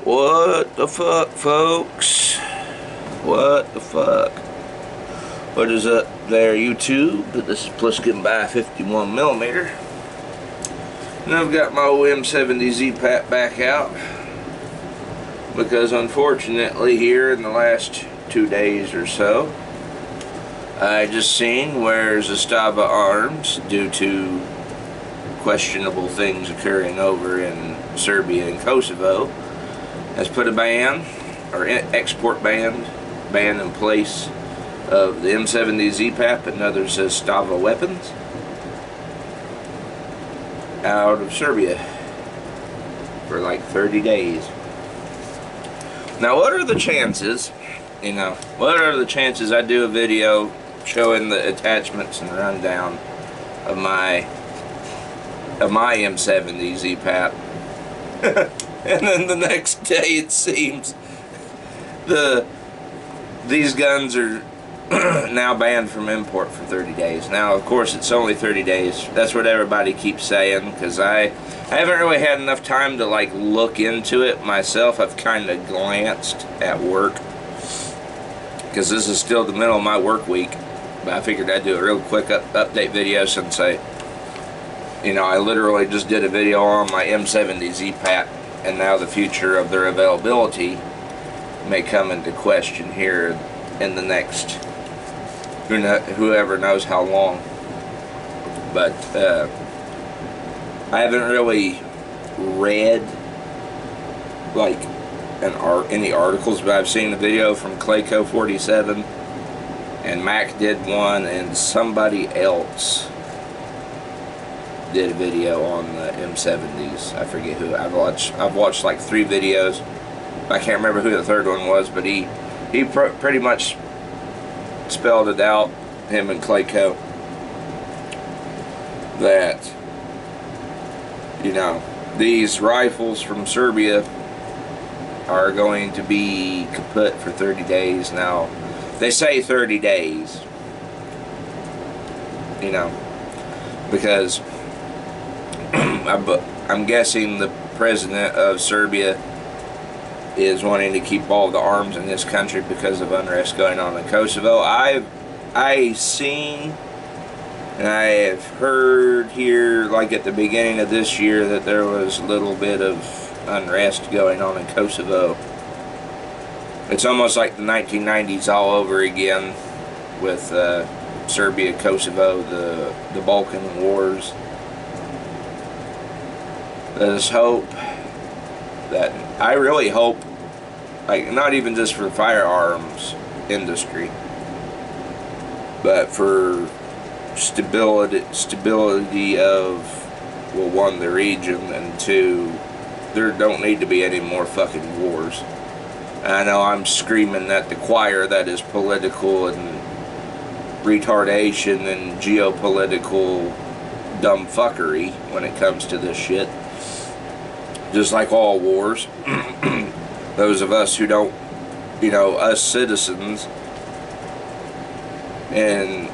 What the fuck, folks? What the fuck? What is up there, YouTube? This is Pliskin by 51mm. And I've got my old M70s ZPAP back out. Because unfortunately here in the last 2 days or so, I just seen where ZASTAVA Arms, due to questionable things occurring over in Serbia and Kosovo, has put a ban, or export ban in place of the M70s ZPAP and other ZASTAVA weapons out of Serbia for like 30 days. Now, what are the chances, what are the chances I do a video showing the attachments and rundown of my M70 ZPAP, and then the next day it seems these guns are now banned from import for 30 days. Now, of course, it's only 30 days. That's what everybody keeps saying, because I haven't really had enough time to like look into it myself. I've kind of glanced at work, because this is still the middle of my work week. But I figured I'd do a real quick update video, since I literally just did a video on my M70 ZPAP, and now the future of their availability may come into question here in the next, whoever knows how long. But I haven't really read like any articles, but I've seen a video from Clayco 47, and Mac did one, and somebody else did a video on the M70s. I forget who. I've watched like 3 videos. I can't remember who the third one was, but he pretty much spelled it out, him and Clayco, that these rifles from Serbia are going to be kaput for 30 days. Now, they say 30 days, because I'm guessing the president of Serbia is wanting to keep all the arms in this country because of unrest going on in Kosovo. I've seen and I have heard here, like at the beginning of this year, that there was a little bit of unrest going on in Kosovo. It's almost like the 1990s all over again with Serbia, Kosovo, the Balkan Wars. Let's hope that, I really hope, like, not even just for the firearms industry, but for stability of, well, 1, the region, and 2, there don't need to be any more fucking wars. I know I'm screaming at the choir that is political and retardation and geopolitical dumb fuckery when it comes to this shit. Just like all wars, those of us who don't, us citizens, and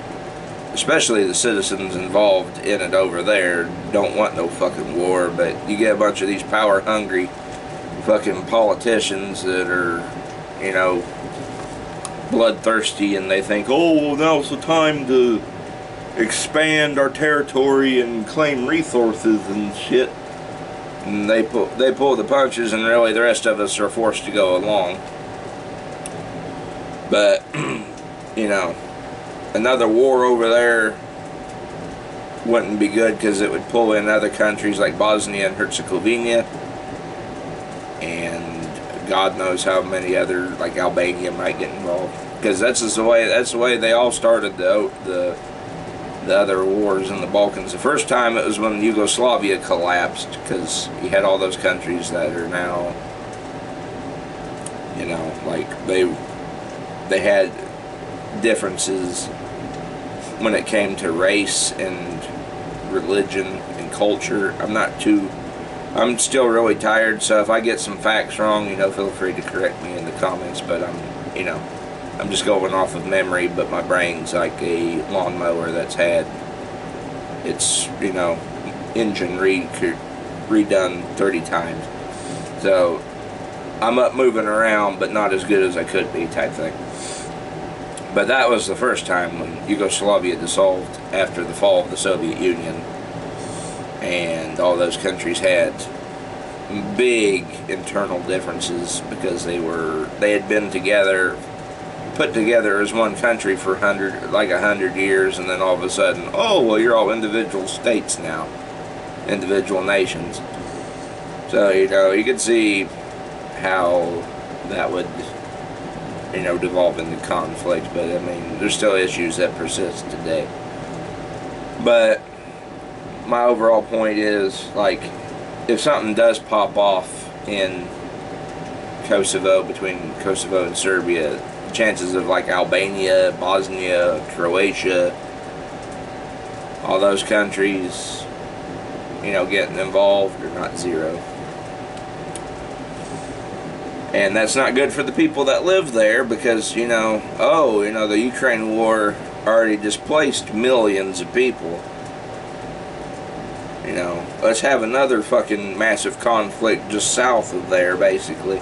especially the citizens involved in it over there, don't want no fucking war. But you get a bunch of these power-hungry fucking politicians that are, bloodthirsty, and they think, oh, well, now's the time to expand our territory and claim resources and shit. And they pull the punches, and really the rest of us are forced to go along. But, another war over there wouldn't be good, because it would pull in other countries like Bosnia and Herzegovina, and God knows how many other, like Albania, might get involved. Because that's the way they all started the other wars in the Balkans. The first time it was when Yugoslavia collapsed, because you had all those countries that are now, like they had differences when it came to race and religion and culture. I'm still really tired, so if I get some facts wrong, feel free to correct me in the comments. But I'm just going off of memory, but my brain's like a lawnmower that's had its, engine redone 30 times. So I'm up moving around, but not as good as I could be, type thing. But that was the first time when Yugoslavia dissolved after the fall of the Soviet Union, and all those countries had big internal differences because they had been together, put together as one country for 100 years, and then all of a sudden, oh well, you're all individual states now, individual nations. So you could see how that would devolve into conflict. But I mean, there's still issues that persist today. But my overall point is, like, if something does pop off in Kosovo, between Kosovo and Serbia, chances of like Albania, Bosnia, Croatia, all those countries, getting involved are not zero. And that's not good for the people that live there, because, the Ukraine war already displaced millions of people. Let's have another fucking massive conflict just south of there, basically,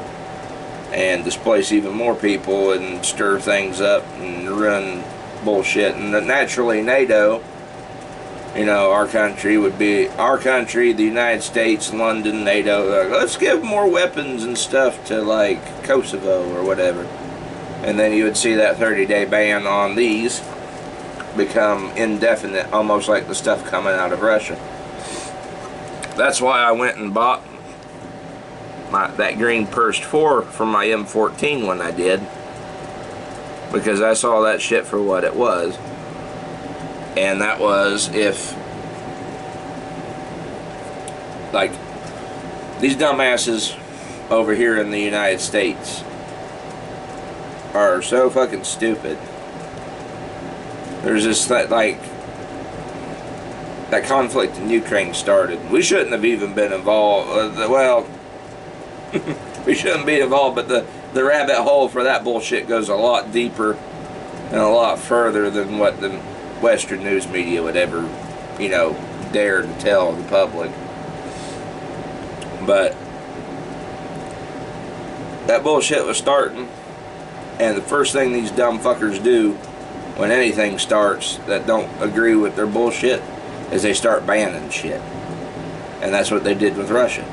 and displace even more people and stir things up and run bullshit. And naturally, NATO, our country, the United States, London, NATO, let's give more weapons and stuff to, like, Kosovo or whatever. And then you would see that 30-day ban on these become indefinite, almost like the stuff coming out of Russia. That's why I went and bought that green Purse 4 from my M14 when I did, because I saw that shit for what it was. And that was, if, like, these dumbasses over here in the United States are so fucking stupid. There's just that conflict in Ukraine started. We shouldn't have even been involved. Well, we shouldn't be involved, but the rabbit hole for that bullshit goes a lot deeper and a lot further than what the Western news media would ever, dare to tell the public. But that bullshit was starting, and the first thing these dumb fuckers do when anything starts that don't agree with their bullshit is they start banning shit. And that's what they did with Russia.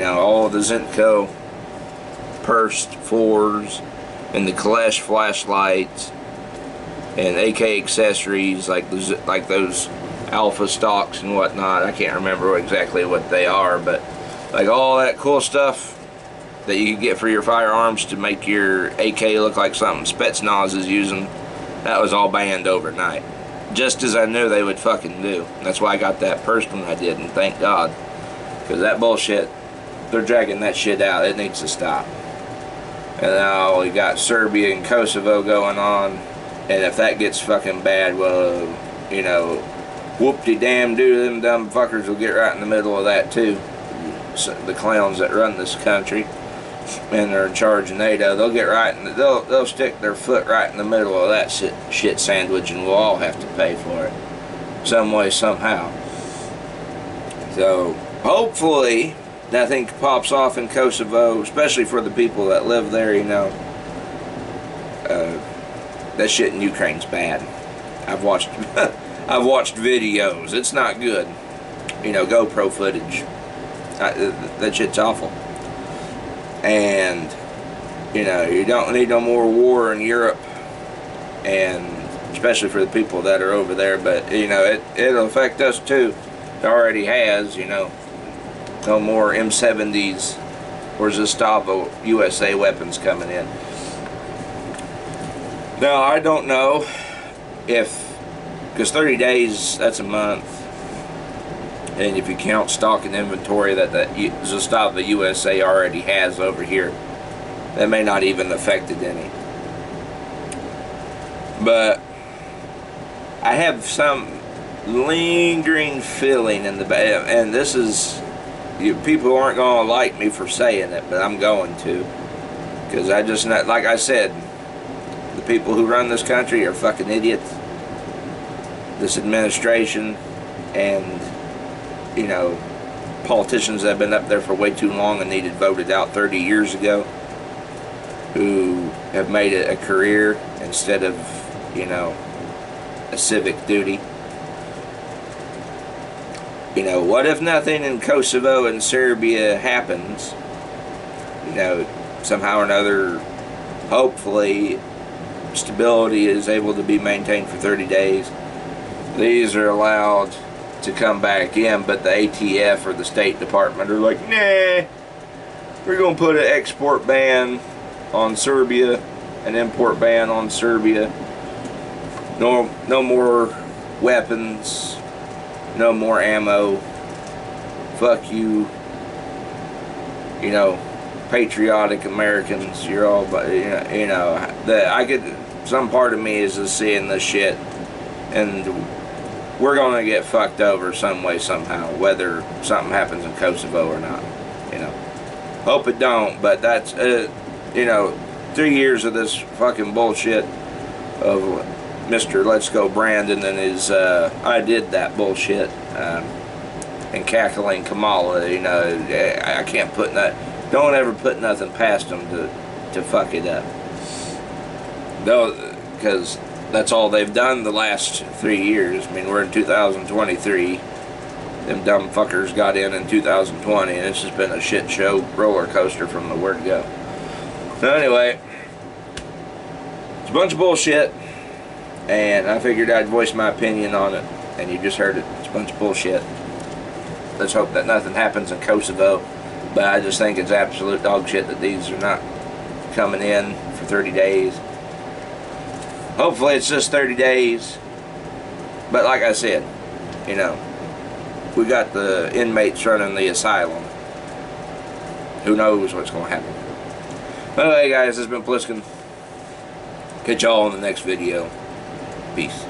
All the Zenko Purse 4s and the Kalesh flashlights and AK accessories, like those alpha stocks and whatnot. I can't remember exactly what they are, but like all that cool stuff that you could get for your firearms to make your AK look like something Spetsnaz is using, that was all banned overnight. Just as I knew they would fucking do. That's why I got that purse when I did, and thank God. Because that bullshit, they're dragging that shit out. It needs to stop. And now we got Serbia and Kosovo going on. And if that gets fucking bad, well, whoop-de-damn-do, them dumb fuckers will get right in the middle of that too. So the clowns that run this country, and they're in charge of NATO, they'll get right in they'll stick their foot right in the middle of that shit sandwich, and we'll all have to pay for it some way, somehow. So hopefully nothing pops off in Kosovo, especially for the people that live there. That shit in Ukraine's bad. I've watched videos. It's not good. GoPro footage. That shit's awful. And you don't need no more war in Europe, and especially for the people that are over there. But it'll affect us too. It already has. No more M70s or ZASTAVA USA weapons coming in. Now, I don't know because 30 days, that's a month. And if you count stock and inventory that ZASTAVA USA already has over here, that may not even affect it any. But I have some lingering feeling in the back, and this is, people aren't going to like me for saying it, but I'm going to. Because I just, like I said, the people who run this country are fucking idiots. This administration, and politicians that have been up there for way too long and needed voted out 30 years ago, who have made it a career instead of, you know, a civic duty. You know, what if nothing in Kosovo and Serbia happens? You know, somehow or another, hopefully, stability is able to be maintained for 30 days. These are allowed to come back in, but the ATF or the State Department are like, nah, we're going to put an export ban on Serbia, an import ban on Serbia. No more weapons, no more ammo. Fuck you. You know, patriotic Americans. You're all, you know. Some part of me is just seeing this shit, and we're gonna get fucked over some way, somehow, whether something happens in Kosovo or not. You know, hope it don't. But that's, you know, 3 years of this fucking bullshit of Mr. Let's Go Brandon and his I did that bullshit, and cackling Kamala. You know, I can't put that. Don't ever put nothing past them to fuck it up. No, because that's all they've done the last 3 years. I mean, we're in 2023. Them dumb fuckers got in 2020, and it's just been a shit show roller coaster from the word go. So anyway, it's a bunch of bullshit, and I figured I'd voice my opinion on it, and you just heard it. It's a bunch of bullshit. Let's hope that nothing happens in Kosovo, but I just think it's absolute dog shit that these are not coming in for 30 days. Hopefully it's just 30 days, but like I said, you know, we got the inmates running the asylum. Who knows what's going to happen. But anyway, guys, this has been Pliskin. Catch y'all in the next video. Peace.